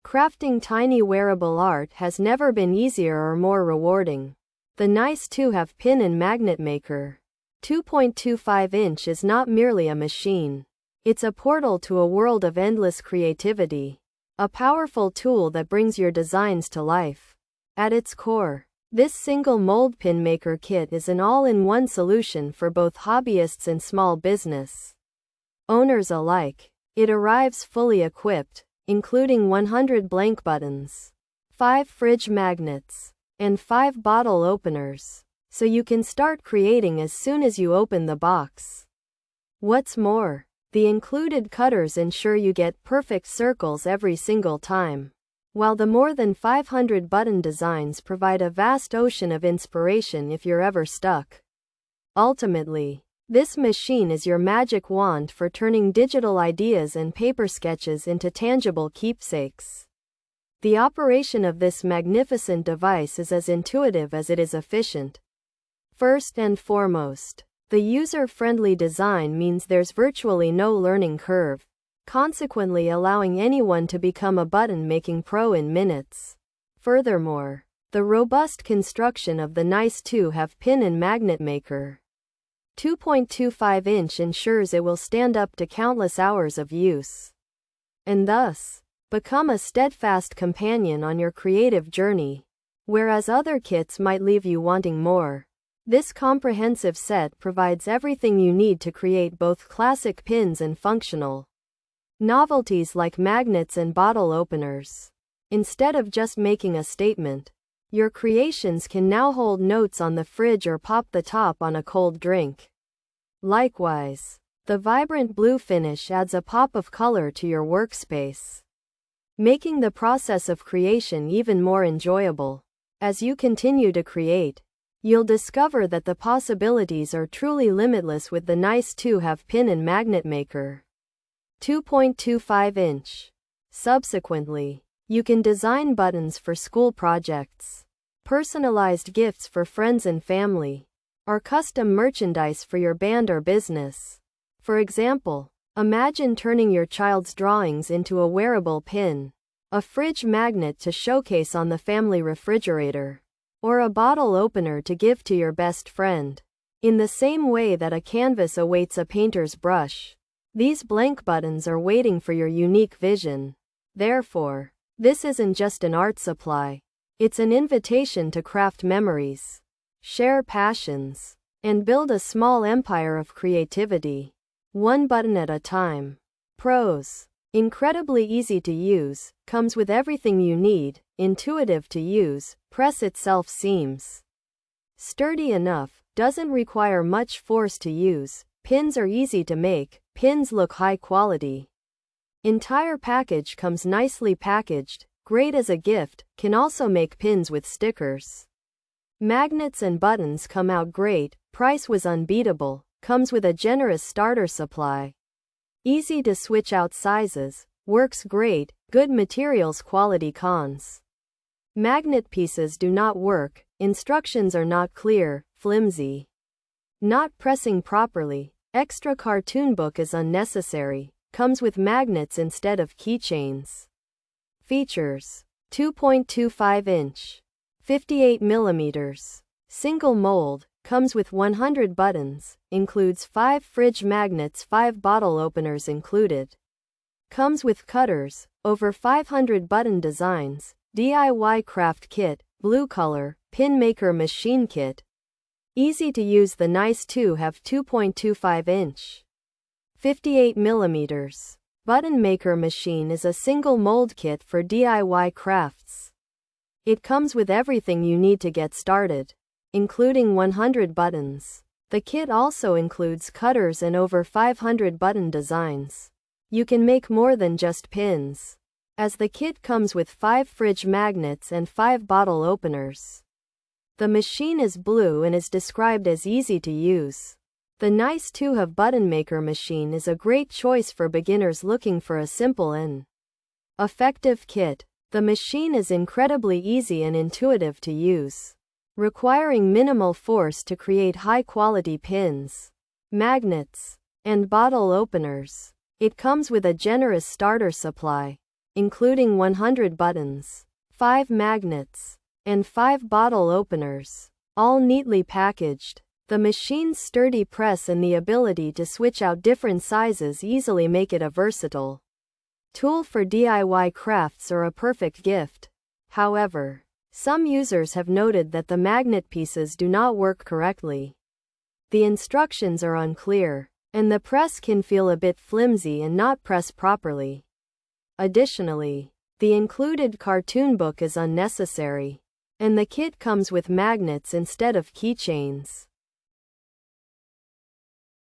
Crafting tiny wearable art has never been easier or more rewarding. The nice2have pin and magnet maker 2.25-inch is not merely a machine. It's a portal to a world of endless creativity. A powerful tool that brings your designs to life. At its core, this single mold pin maker kit is an all-in-one solution for both hobbyists and small business owners alike. It arrives fully equipped, including 100 blank buttons, 5 fridge magnets, and 5 bottle openers, so you can start creating as soon as you open the box. What's more, the included cutters ensure you get perfect circles every single time, while the more than 500 button designs provide a vast ocean of inspiration if you're ever stuck. Ultimately, this machine is your magic wand for turning digital ideas and paper sketches into tangible keepsakes. The operation of this magnificent device is as intuitive as it is efficient. First and foremost, the user-friendly design means there's virtually no learning curve, consequently allowing anyone to become a button-making pro in minutes. Furthermore, the robust construction of the nice2have pin and magnet maker 2.25-inch ensures it will stand up to countless hours of use, and thus become a steadfast companion on your creative journey. Whereas other kits might leave you wanting more, this comprehensive set provides everything you need to create both classic pins and functional novelties like magnets and bottle openers. Instead of just making a statement, your creations can now hold notes on the fridge or pop the top on a cold drink. Likewise, the vibrant blue finish adds a pop of color to your workspace, making the process of creation even more enjoyable. As you continue to create, you'll discover that the possibilities are truly limitless with the nice2have pin and magnet maker 2.25-inch. Subsequently, you can design buttons for school projects, personalized gifts for friends and family, or custom merchandise for your band or business. For example, imagine turning your child's drawings into a wearable pin, a fridge magnet to showcase on the family refrigerator, or a bottle opener to give to your best friend. In the same way that a canvas awaits a painter's brush, these blank buttons are waiting for your unique vision. Therefore, this isn't just an art supply. It's an invitation to craft memories, share passions, and build a small empire of creativity, one button at a time. Pros: incredibly easy to use, comes with everything you need, intuitive to use, press itself seems sturdy enough, doesn't require much force to use, pins are easy to make, pins look high quality. Entire package comes nicely packaged, great as a gift, can also make pins with stickers. Magnets and buttons come out great, price was unbeatable, comes with a generous starter supply. Easy to switch out sizes, works great, good materials. Quality cons: magnet pieces do not work, instructions are not clear, flimsy. Not pressing properly, extra cartoon book is unnecessary, comes with magnets instead of keychains. Features: 2.25-inch, 58mm, single mold, comes with 100 buttons, includes 5 fridge magnets, 5 bottle openers included. Comes with cutters, over 500 button designs, DIY craft kit, blue color, pin maker machine kit. Easy to use. The nice2have 2.25-inch, 58mm button maker machine is a single mold kit for DIY crafts. It comes with everything you need to get started, including 100 buttons. The kit also includes cutters and over 500 button designs. You can make more than just pins, as the kit comes with 5 fridge magnets and 5 bottle openers. The machine is blue and is described as easy to use. The nice2have button maker machine is a great choice for beginners looking for a simple and effective kit. The machine is incredibly easy and intuitive to use, requiring minimal force to create high-quality pins, magnets, and bottle openers. It comes with a generous starter supply. including 100 buttons, 5 magnets, and 5 bottle openers, all neatly packaged. The machine's sturdy press and the ability to switch out different sizes easily make it a versatile tool for DIY crafts or a perfect gift. However, some users have noted that the magnet pieces do not work correctly. The instructions are unclear, and the press can feel a bit flimsy and not press properly. Additionally, the included cartoon book is unnecessary, and the kit comes with magnets instead of keychains.